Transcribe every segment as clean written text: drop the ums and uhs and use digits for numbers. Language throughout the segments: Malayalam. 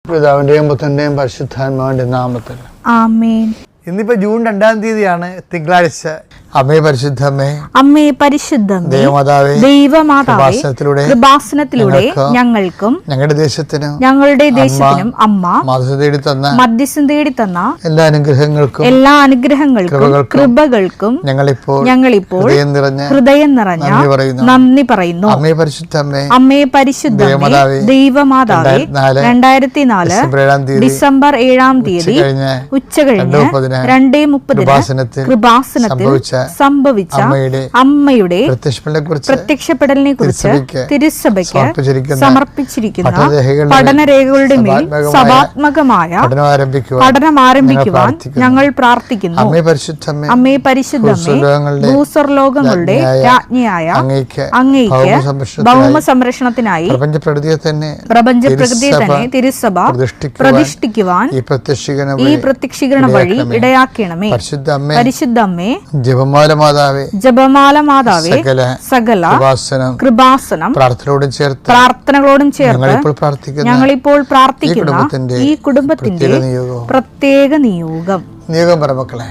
പിതാവിന്റെയും പുത്രന്റെയും പരിശുദ്ധാത്മാവിന്റെ നാമത്തിൽ ആമേൻ. ഇന്നിപ്പോ ജൂൺ 2-ാം തീയതിയാണ്, തിങ്കളാഴ്ച. അമ്മേ പരിശുദ്ധമേ, അമ്മേ പരിശുദ്ധമേ, ദൈവമാതാവേ, കൃപാസനത്തിലൂടെ ഞങ്ങൾക്കും ഞങ്ങളുടെ ദേശത്തിനും അമ്മ മധ്യസ്ഥം തേടി തന്ന എല്ലാ അനുഗ്രഹങ്ങൾക്കും കൃപകൾക്കും ഞങ്ങളിപ്പോൾ ഹൃദയം നിറഞ്ഞ നന്ദി പറയുന്നു. അമ്മേ പരിശുദ്ധമേ, ദൈവമാതാവേ, 2004 ഡിസംബർ 7-ാം തീയതി ഉച്ചകഴിഞ്ഞ് 2:30 കൃപാസനത്തിൽ സംഭവിച്ച അമ്മയുടെ പ്രത്യക്ഷപ്പെടലിനെ കുറിച്ച് തിരുസഭയ്ക്ക് സമർപ്പിച്ചിരിക്കുന്ന പഠനരേഖകളുടെ മേൽ സഭാത്മകമായ പഠനം ആരംഭിക്കുവാൻ ഞങ്ങൾ പ്രാർത്ഥിക്കുന്നു. അമ്മേ പരിശുദ്ധമേ, ഭൂസ്വർലോകങ്ങളുടെ രാജ്ഞിയായ അങ്ങേയ്ക്ക് ഭൗമ സംരക്ഷണത്തിനായി പ്രപഞ്ചപ്രകൃതിയെ തന്നെ തിരുസഭ പ്രതിഷ്ഠിക്കുവാൻ ഈ പ്രത്യക്ഷീകരണ വഴി ഇടയാക്കണമേ. പരിശുദ്ധമ്മേ, ജപമാല മാതാവേ, സകല കൃപാസനം പ്രാർത്ഥനകളോടും ചേർത്ത് ഞങ്ങളിപ്പോൾ പ്രാർത്ഥിക്കുന്ന ഈ കുടുംബത്തിന്റെ പ്രത്യേക നിയോഗം പറമക്കളെ.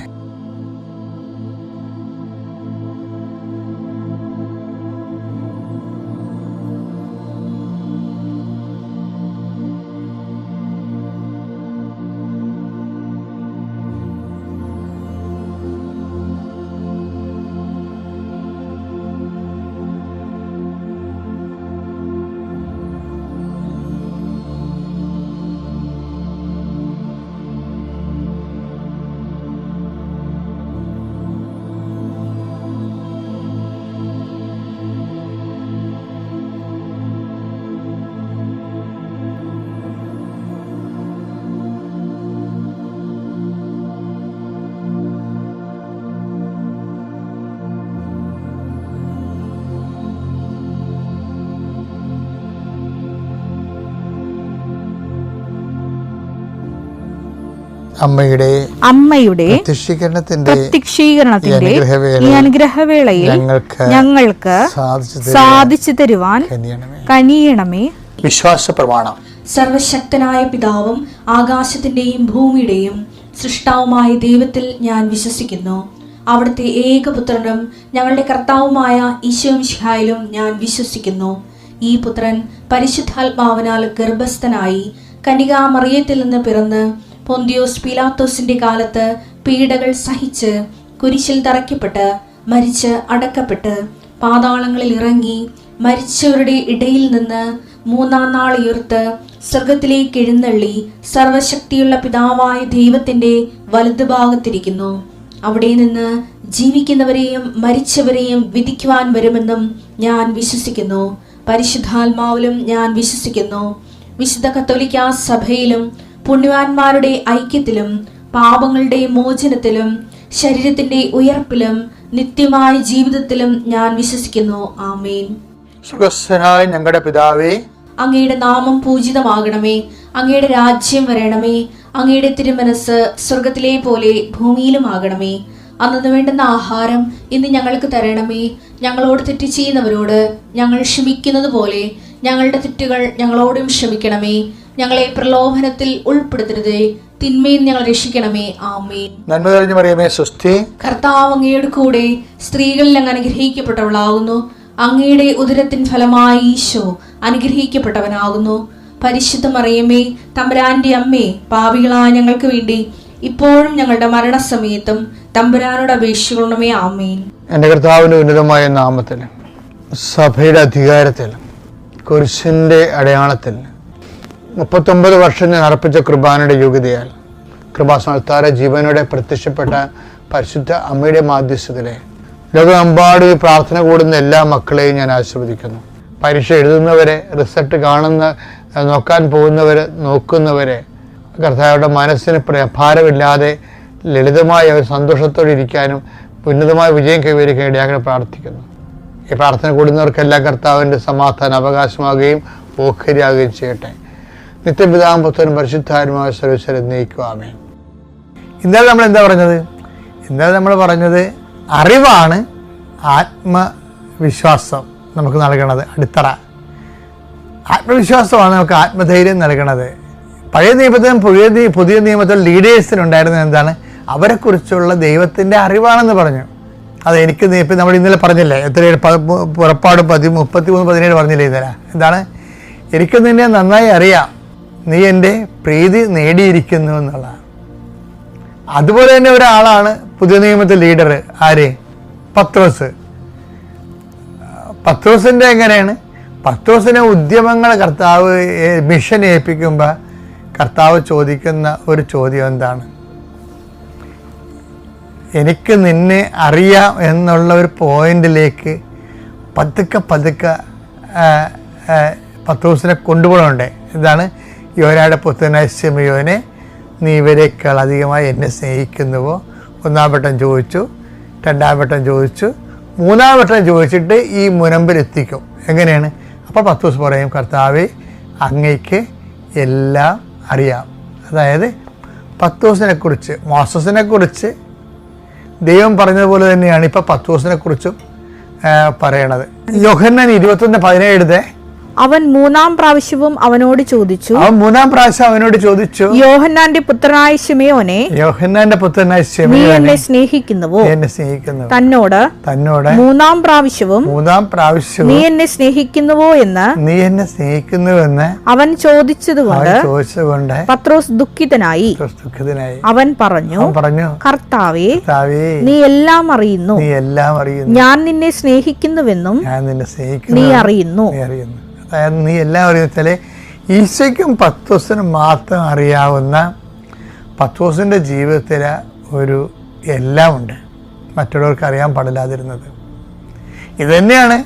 അമ്മയുടെ പ്രത്യക്ഷീകരണത്തിന്റെ ഈ അനുഗ്രഹവേളയിൽ ഞങ്ങൾക്ക് സാധിച്ചു തരുവാൻ കനിയണമേ. വിശ്വാസ പ്രമാണം. സർവശക്തനായ പിതാവും ആകാശത്തിന്റെയും ഭൂമിയുടെയും സൃഷ്ടാവുമായ ദൈവത്തിൽ ഞാൻ വിശ്വസിക്കുന്നു. അവിടുത്തെ ഏകപുത്രനും ഞങ്ങളുടെ കർത്താവുമായ ഈശോമിശിഹായിലും ഞാൻ വിശ്വസിക്കുന്നു. ഈ പുത്രൻ പരിശുദ്ധാത്മാവിനാൽ ഗർഭസ്ഥനായി കന്യകാമറിയത്തിൽ നിന്ന് പിറന്ന് പൊന്തിയോസ് പീലാത്തോസിന്റെ കാലത്ത് പീഡകൾ സഹിച്ച് കുരിശിൽ തറയ്ക്കപ്പെട്ട് മരിച്ച് അടക്കപ്പെട്ട് പാതാളങ്ങളിൽ ഇറങ്ങി മരിച്ചവരുടെ ഇടയിൽ നിന്ന് 3-ാം നാൾ ഉയർത്ത് സ്വർഗത്തിലേക്ക് എഴുന്നള്ളി സർവശക്തിയുള്ള പിതാവായ ദൈവത്തിന്റെ വലതുഭാഗത്തിരിക്കുന്നു. അവിടെ നിന്ന് ജീവിക്കുന്നവരെയും മരിച്ചവരെയും വിധിക്കുവാൻ വരുമെന്നും ഞാൻ വിശ്വസിക്കുന്നു. പരിശുദ്ധാത്മാവിലും ഞാൻ വിശ്വസിക്കുന്നു. വിശുദ്ധ കത്തോലിക്കാ സഭയിലും പുണ്യവാന്മാരുടെ ഐക്യത്തിലും പാപങ്ങളുടെ മോചനത്തിലും ശരീരത്തിന്റെ ഉയർപ്പിലും നിത്യമായ ജീവിതത്തിലും ഞാൻ വിശ്വസിക്കുന്നു. ആമേൻ. സുഖസ്ഥനായ ഞങ്ങളുടെ പിതാവേ, അങ്ങയുടെ നാമം പൂജിതമാകണമേ. അങ്ങയുടെ രാജ്യം വരണമേ. അങ്ങയുടെ തിരുമനസ് സ്വർഗത്തിലെ പോലെ ഭൂമിയിലും ആകണമേ. അന്നു വേണ്ടുന്ന ആഹാരം ഇന്ന് ഞങ്ങൾക്ക് തരണമേ. ഞങ്ങളോട് തെറ്റ് ചെയ്യുന്നവരോട് ഞങ്ങൾ ക്ഷമിക്കുന്നത് പോലെ ഞങ്ങളുടെ തെറ്റുകൾ ഞങ്ങളോടും ക്ഷമിക്കണമേ. ഞങ്ങളെ പ്രലോഭനത്തിൽ ഉൾപ്പെടുത്തരുതേ, തിന്മയിൽ ഞങ്ങൾ രക്ഷിക്കണമേ. ആമേൻ. നന്മ നിറഞ്ഞ മറിയമേ, സ്വസ്തി. കർത്താവ് അങ്ങയുടെ കൂടെ സ്ത്രീകളിൽ അങ്ങ് അനുഗ്രഹിക്കപ്പെട്ടവളാകുന്നു. അങ്ങയുടെ ഉദരത്തിൻ ഫലമായി ഈശോ അനുഗ്രഹിക്കപ്പെട്ടവനാകുന്നു. പരിശുദ്ധ മറിയമേ, തമ്പുരാന്റെ അമ്മേ, പാപികളായ ഞങ്ങൾക്ക് വേണ്ടി ഇപ്പോഴും ഞങ്ങളുടെ മരണസമയത്തും തമ്പുരാനോട് അപേക്ഷിക്കണമേ. ആമേൻ. എൻ്റെ കർത്താവിന്റെ ഉന്നതമായ നാമത്തിൽ, സഭയുടെ അധികാരത്തിൽ, കുരിശിന്റെ അടയാളത്തിൽ 39 വർഷം ഞാൻ അർപ്പിച്ച കൃപാനയുടെ യോഗ്യതയാൽ കൃപാസനത്താര ജീവനോടെ പ്രത്യക്ഷപ്പെട്ട പരിശുദ്ധ അമ്മയുടെ മാധ്യസ്ഥത്തിലെ ലോകമെമ്പാടും ഈ പ്രാർത്ഥന കൂടുന്ന എല്ലാ മക്കളെയും ഞാൻ ആശീർവദിക്കുന്നു. പരീക്ഷ എഴുതുന്നവരെ, റിസൾട്ട് നോക്കാൻ പോകുന്നവരെ, നോക്കുന്നവരെ, കർത്താവരുടെ മനസ്സിന് ഭാരമില്ലാതെ ലളിതമായ ഒരു സന്തോഷത്തോടെ ഇരിക്കാനും ഉന്നതമായ വിജയം കൈവരിക്കാൻ ഇടയാക്കാൻ പ്രാർത്ഥിക്കുന്നു. ഈ പ്രാർത്ഥന കൂടുന്നവർക്കെല്ലാം കർത്താവിൻ്റെ സമാധാനം അവകാശമാകുകയും ഓഹരിയാകുകയും ചെയ്യട്ടെ. നിത്യപിതാവും പുത്രനും പരിശുദ്ധാത്മാവുമായ സർവ്വീശ്വരൻ നയിക്കുവാമേ. ഇന്നലെ നമ്മൾ എന്താ പറഞ്ഞത്? ഇന്നലെ നമ്മൾ പറഞ്ഞത് അറിവാണ് ആത്മവിശ്വാസം നമുക്ക് നൽകണത്. അടിത്തറ ആത്മവിശ്വാസമാണ് നമുക്ക് ആത്മധൈര്യം നൽകണത്. പഴയ നിയമത്തിലും പുതിയ നിയമത്തിലും ലീഡേഴ്സിനുണ്ടായിരുന്നത് എന്താണ്? അവരെക്കുറിച്ചുള്ള ദൈവത്തിൻ്റെ അറിവാണെന്ന് പറഞ്ഞു. അത് എനിക്ക് ഇപ്പം നമ്മൾ ഇന്നലെ പറഞ്ഞില്ലേ, എത്രയാണ് പുറപ്പാട് 33:17 പറഞ്ഞില്ലേ ഇന്നലെ? എന്താണ്? എനിക്ക് നിന്നെ നന്നായി അറിയാം, നീ എൻ്റെ പ്രീതി നേടിയിരിക്കുന്നു എന്നുള്ളതാണ്. അതുപോലെ തന്നെ ഒരാളാണ് പുതിയ നിയമത്തിൽ ലീഡർ. ആര്? പത്രോസ്. പത്രോസിൻ്റെ എങ്ങനെയാണ്? പത്രോസിനെ ഉദ്യമങ്ങൾ കർത്താവ് മിഷൻ ഏൽപ്പിക്കുമ്പോൾ കർത്താവ് ചോദിക്കുന്ന ഒരു ചോദ്യം എന്താണ്? എനിക്ക് നിന്നെ അറിയാം എന്നുള്ള ഒരു പോയിന്റിലേക്ക് പതുക്കെ പത്രോസിനെ കൊണ്ടുപോകണുണ്ടേ. എന്താണ്? യോനായുടെ പുത്രനായ ശിമയോനെ, നീ ഇവരെക്കാൾ അധികമായി എന്നെ സ്നേഹിക്കുന്നുവോ? 1-ാം വട്ടം ചോദിച്ചു, 2-ാം വട്ടം ചോദിച്ചു, 3-ാം വട്ടം ചോദിച്ചിട്ട് ഈ മുനമ്പിലെത്തിക്കും. എങ്ങനെയാണ്? അപ്പോൾ പത്രോസ് പറയും, കർത്താവേ, അങ്ങയ്ക്ക് എല്ലാം അറിയാം. അതായത് പത്രോസിനെക്കുറിച്ച്, മോസസിനെക്കുറിച്ച് ദൈവം പറഞ്ഞതുപോലെ തന്നെയാണ് ഇപ്പോൾ പത്രോസിനെക്കുറിച്ചും പറയണത്. യോഹന്നാൻ 21:17 അവൻ 3-ാം പ്രാവശ്യവും അവനോട് ചോദിച്ചു, യോഹന്നാന്റെ പുത്രനായ ശിമയോനെ, നീ എന്നെ സ്നേഹിക്കുന്നുവോ? തന്നോട് 3-ാം പ്രാവശ്യവും നീ എന്നെ സ്നേഹിക്കുന്നുവോ എന്ന് അവൻ ചോദിച്ചതുകൊണ്ട് പത്രോസ് ദുഃഖിതനായി. അവൻ പറഞ്ഞു, കർത്താവേ, നീ എല്ലാം അറിയുന്നു, ഞാൻ നിന്നെ സ്നേഹിക്കുന്നുവെന്നും നീ അറിയുന്നു. നീ എല്ലാം അറിയുന്ന ഈശോയ്ക്കും പത്രോസിനും മാത്രം അറിയാവുന്ന പത്രോസിൻ്റെ ജീവിതത്തിൽ ഒരു എല്ലാം ഉണ്ട്, മറ്റുള്ളവർക്ക് അറിയാൻ പാടില്ലാതിരുന്നത്. ഇതുതന്നെയാണ്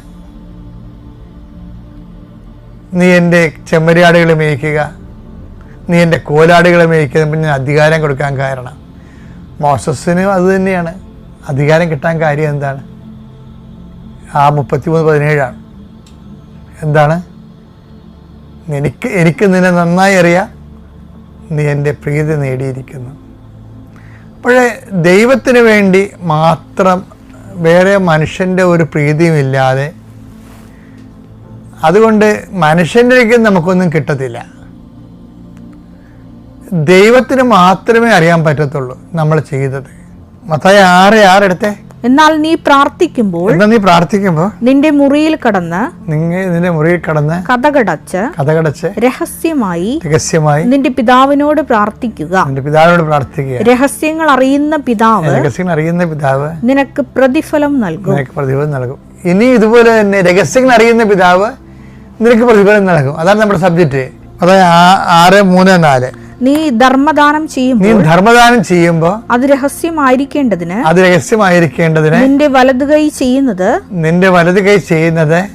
നീ എൻ്റെ ചെമ്മരിയാടുകളെ മേയ്ക്കുക, നീ എൻ്റെ കോലാടുകളെ മേയ്ക്കുക, ഞാൻ അധികാരം കൊടുക്കാൻ കാരണം. മോസസിനും അത് തന്നെയാണ് അധികാരം കിട്ടാൻ കാര്യം. എന്താണ്? ആ 33:17 എന്താണ്? എനിക്ക് നിന്നെ നന്നായി അറിയാം, നീ എൻ്റെ പ്രീതി നേടിയിരിക്കുന്നു. അപ്പോഴേ ദൈവത്തിന് വേണ്ടി മാത്രം വേറെ മനുഷ്യൻ്റെ ഒരു പ്രീതിയുമില്ലാതെ, അതുകൊണ്ട് മനുഷ്യൻ്റെ നമുക്കൊന്നും കിട്ടത്തില്ല. ദൈവത്തിന് മാത്രമേ അറിയാൻ പറ്റത്തുള്ളൂ നമ്മൾ ചെയ്തത്. മത്തായി 6:6 എടുത്തേ. എന്നാൽ നീ പ്രാർത്ഥിക്കുമ്പോൾ നിന്റെ മുറിയിൽ കടന്ന് കതകടച്ച് രഹസ്യമായി നിന്റെ പിതാവിനോട് പ്രാർത്ഥിക്കുക. രഹസ്യങ്ങൾ അറിയുന്ന പിതാവ് നിനക്ക് പ്രതിഫലം നൽകും. ഇനി ഇതുപോലെ തന്നെ രഹസ്യങ്ങൾ അറിയുന്ന പിതാവ് നിനക്ക് പ്രതിഫലം നൽകും. അതാണ് നമ്മുടെ സബ്ജക്റ്റ്. അതായത് 6:3-4 നീ ധർമ്മദാനം ചെയ്യുമ്പോൾ അത് രഹസ്യമായിരിക്കേണ്ടതിന് നിന്റെ വലത് കൈ ചെയ്യുന്നത്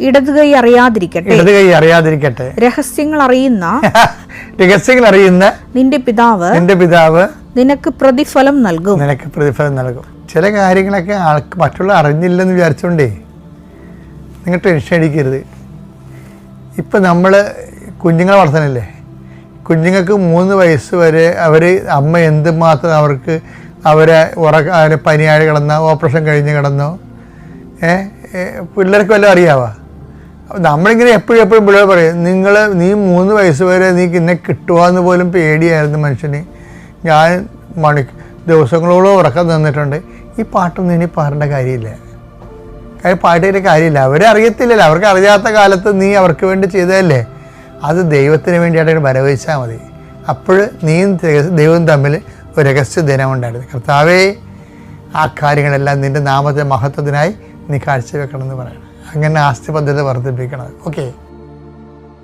ഇടത് കൈ അറിയാതിരിക്കട്ടെ. രഹസ്യങ്ങൾ അറിയുന്ന നിന്റെ പിതാവ് നിനക്ക് പ്രതിഫലം നൽകും. ചില കാര്യങ്ങളൊക്കെ മറ്റുള്ള അറിഞ്ഞില്ലെന്ന് വിചാരിച്ചോണ്ടേ നിങ്ങൾ ടെൻഷൻ അടിക്കരുത്. ഇപ്പം നമ്മൾ കുഞ്ഞുങ്ങളെ വളർത്തണില്ലേ, കുഞ്ഞുങ്ങൾക്ക് 3 വയസ്സ് വരെ അമ്മ എന്തുമാത്രം അവരെ പനിയായി കിടന്നോ, ഓപ്പറേഷൻ കഴിഞ്ഞ് കിടന്നോ, പിള്ളേർക്ക് വല്ലതും അറിയാവാ? നമ്മളിങ്ങനെ എപ്പോഴും പിള്ളേർ പറയും, നീ 3 വയസ്സ് വരെ നീക്ക് ഇന്നെ കിട്ടുവാന്ന് പോലും പേടിയായിരുന്നു മനുഷ്യന്. ഞാൻ ദിവസങ്ങളോളം ഉറക്കം നിന്നിട്ടുണ്ട്. ഈ പാട്ടൊന്നും ഇനി പാടേണ്ട കാര്യമില്ല, പാട്ടിൻ്റെ കാര്യമില്ല. അവരെ അറിയത്തില്ലല്ലോ, അവർക്ക് അറിയാത്ത കാലത്ത് നീ അവർക്ക് വേണ്ടി ചെയ്തതല്ലേ. അത് ദൈവത്തിന് വേണ്ടിയായിട്ട് വരവഹിച്ചാൽ മതി. അപ്പോൾ നീയും ദൈവവും തമ്മിൽ ഒരു രഹസ്യ ദിനമുണ്ടായിരുന്നു. കർത്താവേ, ആ കാര്യങ്ങളെല്ലാം നിൻ്റെ നാമത്തെ മഹത്വത്തിനായി നീ കാഴ്ചവെക്കണമെന്ന് പറയണം. അങ്ങനെ ആസ്തി പദ്ധതി വർദ്ധിപ്പിക്കണം. ഓക്കെ.